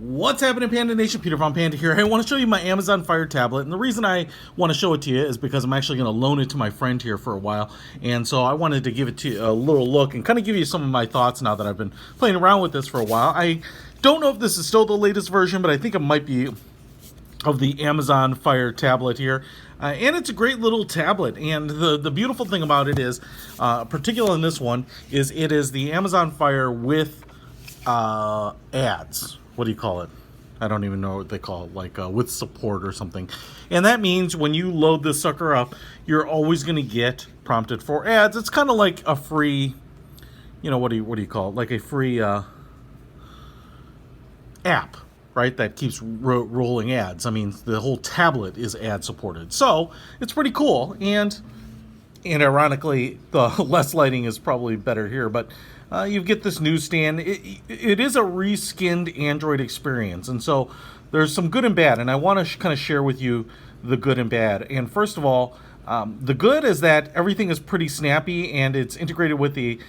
What's happening, Panda Nation? Peter from Panda here. Hey, I want to show you my Amazon Fire tablet, and the reason I want to show it to you is because I'm actually going to loan it to my friend here for a while, and so I wanted to give it to you a little look and kind of give you some of my thoughts now that I've been playing around with this for a while. I don't know if this is still the latest version, but I think it might be of the Amazon Fire tablet here. And it's a great little tablet, and the beautiful thing about it is, particularly in this one, is it is the Amazon Fire with ads. What do you call it? I don't even know what they call it, like with support or something. And that means when you load this sucker up, you're always going to get prompted for ads. It's kind of like a free, what do you call it? Like a free app, right? That keeps rolling ads. I mean, the whole tablet is ad supported, so it's pretty cool. And ironically, the less lighting is probably better here, but you get this newsstand. It is a reskinned Android experience, and so there's some good and bad, and I want to kind of share with you the good and bad. And first of all, the good is that everything is pretty snappy, and it's integrated with the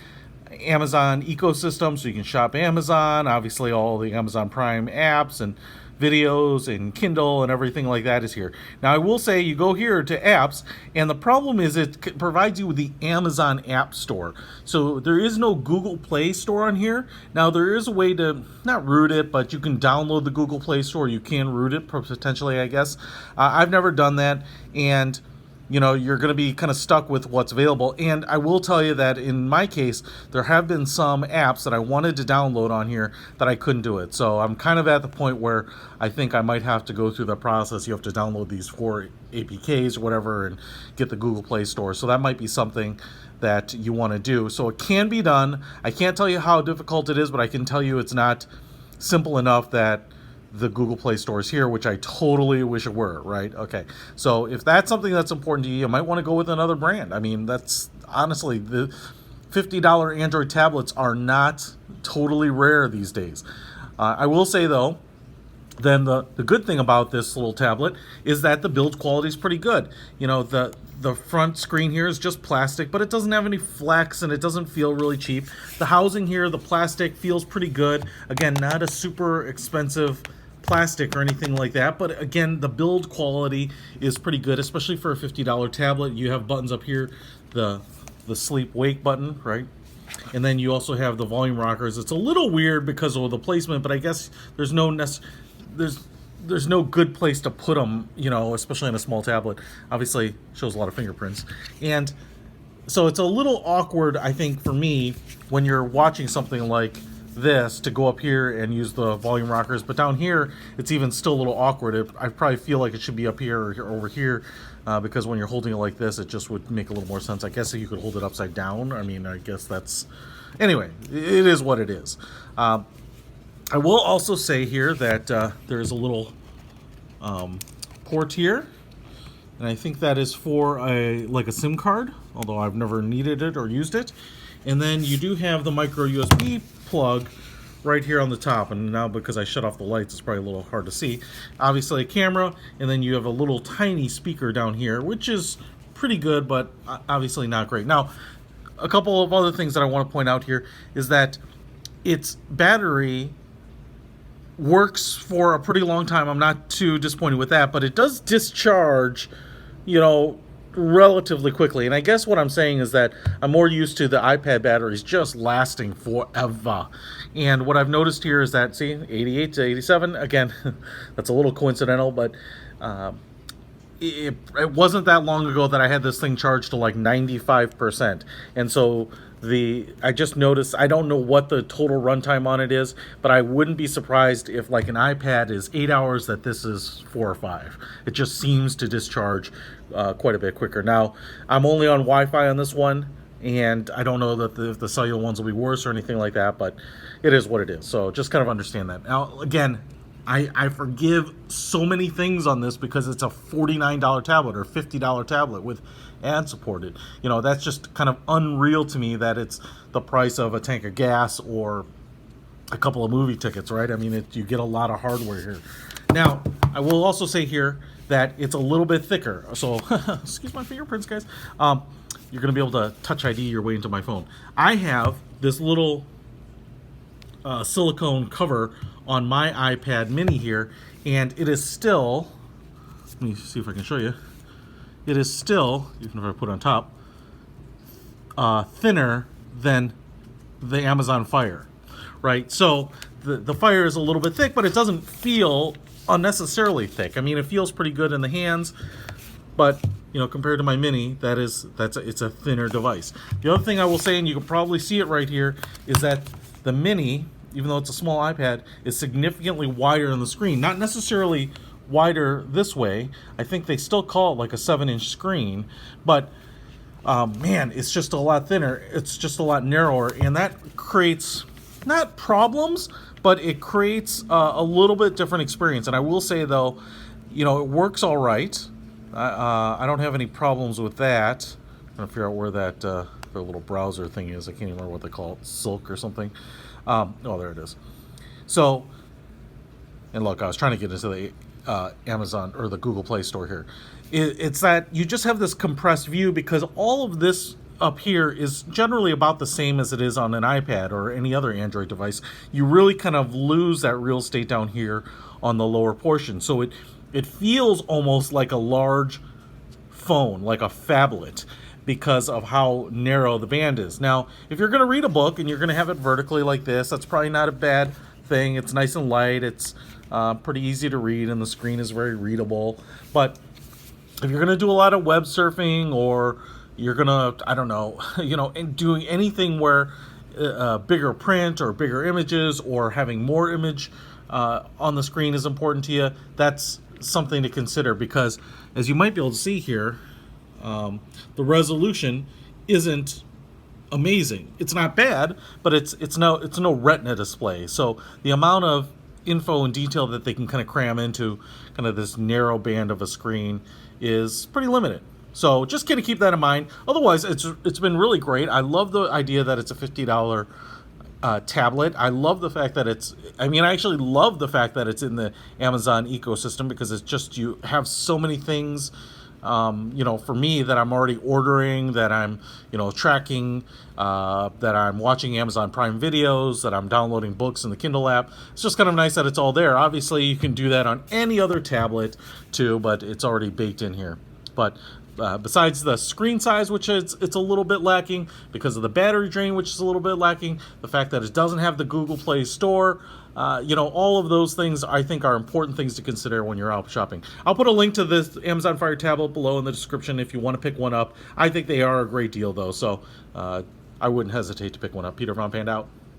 Amazon ecosystem, so you can shop Amazon, obviously all the Amazon Prime apps and videos and Kindle and everything like that is here. Now I will say you go here to apps, and the problem is it provides you with the Amazon App Store. So there is no Google Play Store on here. Now there is a way to not root it, but you can download the Google Play Store. You can root it potentially, I guess. I've never done that, and you're going to be kind of stuck with what's available. And I will tell you that in my case, there have been some apps that I wanted to download on here that I couldn't do it. So I'm kind of at the point where I think I might have to go through the process. You have to download these 4 APKs or whatever and get the Google Play Store. So that might be something that you want to do. So it can be done. I can't tell you how difficult it is, but I can tell you it's not simple enough that the Google Play Store is here, which I totally wish it were, right? Okay, so if that's something that's important to you, you might want to go with another brand. I mean, that's honestly, the $50 Android tablets are not totally rare these days. I will say, though, then the good thing about this little tablet is that the build quality is pretty good. The front screen here is just plastic, but it doesn't have any flex, and it doesn't feel really cheap. The housing here, the plastic, feels pretty good. Again, not a super expensive plastic or anything like that, but again, the build quality is pretty good, especially for a $50 tablet. You have buttons up here, the sleep wake button, right? And then you also have the volume rockers. It's a little weird because of the placement, but I guess there's no good place to put them, especially on a small tablet. Obviously shows a lot of fingerprints, and so it's a little awkward, I think, for me when you're watching something like this to go up here and use the volume rockers, but down here it's even still a little awkward. I probably feel like it should be up here or over here, because when you're holding it like this, it just would make a little more sense. I guess if you could hold it upside down. I mean, I guess that's, anyway, it is what it is. I will also say here that there is a little port here, and I think that is for a SIM card, although I've never needed it or used it. And then you do have the micro USB plug right here on the top, and now because I shut off the lights, it's probably a little hard to see. Obviously a camera, and then you have a little tiny speaker down here, which is pretty good, but obviously not great. Now, a couple of other things that I want to point out here is that its battery works for a pretty long time. I'm not too disappointed with that, but it does discharge, relatively quickly. And I guess what I'm saying is that I'm more used to the iPad batteries just lasting forever. And what I've noticed here is that, see, 88 to 87, again, that's a little coincidental, but it wasn't that long ago that I had this thing charged to like 95%. And so I just noticed, I don't know what the total runtime on it is, but I wouldn't be surprised if like an iPad is 8 hours, that this is 4 or 5. It just seems to discharge quite a bit quicker. Now, I'm only on Wi-Fi on this one, and I don't know that the cellular ones will be worse or anything like that, but it is what it is. So just kind of understand that. Now, again, I forgive so many things on this because it's a $49 tablet or $50 tablet with ad supported. That's just kind of unreal to me that it's the price of a tank of gas or a couple of movie tickets, right? I mean, you get a lot of hardware here. Now, I will also say here that it's a little bit thicker. So, excuse my fingerprints, guys. You're going to be able to Touch ID your way into my phone. I have this little silicone cover on my iPad mini here, and it is still, let me see if I can show you, it is still, even if I put it on top, thinner than the Amazon Fire, right? So the Fire is a little bit thick, but it doesn't feel unnecessarily thick. I mean, it feels pretty good in the hands, but compared to my mini, it's a thinner device. The other thing I will say, and you can probably see it right here, is that the mini, even though it's a small iPad, is significantly wider than the screen. Not necessarily wider this way. I think they still call it like a 7-inch screen, but man, it's just a lot thinner. It's just a lot narrower, and that creates not problems, but it creates a little bit different experience. And I will say though, it works all right. I don't have any problems with that. I'm trying to figure out where that the little browser thing is. I can't even remember what they call it, Silk or something. Oh, there it is. So, and look, I was trying to get into the Amazon or the Google Play Store here. It's that you just have this compressed view because all of this up here is generally about the same as it is on an iPad or any other Android device. You really kind of lose that real estate down here on the lower portion. So it feels almost like a large phone, like a phablet, because of how narrow the band is. Now, if you're going to read a book and you're going to have it vertically like this, that's probably not a bad thing. It's nice and light. It's pretty easy to read, and the screen is very readable. But if you're going to do a lot of web surfing, or you're going to, I don't know, doing anything where bigger print or bigger images or having more image on the screen is important to you, that's something to consider, because as you might be able to see here, the resolution isn't amazing. It's not bad, but it's no Retina display. So the amount of info and detail that they can kind of cram into kind of this narrow band of a screen is pretty limited. So just kind of keep that in mind. Otherwise, it's been really great. I love the idea that it's a $50 tablet. I love the fact that I actually love the fact that it's in the Amazon ecosystem, because it's just, you have so many things, for me, that I'm already ordering, that I'm, tracking, that I'm watching Amazon Prime videos, that I'm downloading books in the Kindle app. It's just kind of nice that it's all there. Obviously, you can do that on any other tablet too, but it's already baked in here. But besides the screen size, which it's a little bit lacking because of the battery drain, which is a little bit lacking, the fact that it doesn't have the Google Play Store, all of those things I think are important things to consider when you're out shopping. I'll put a link to this Amazon Fire tablet below in the description if you want to pick one up. I think they are a great deal though, so I wouldn't hesitate to pick one up. Peter von Panda out.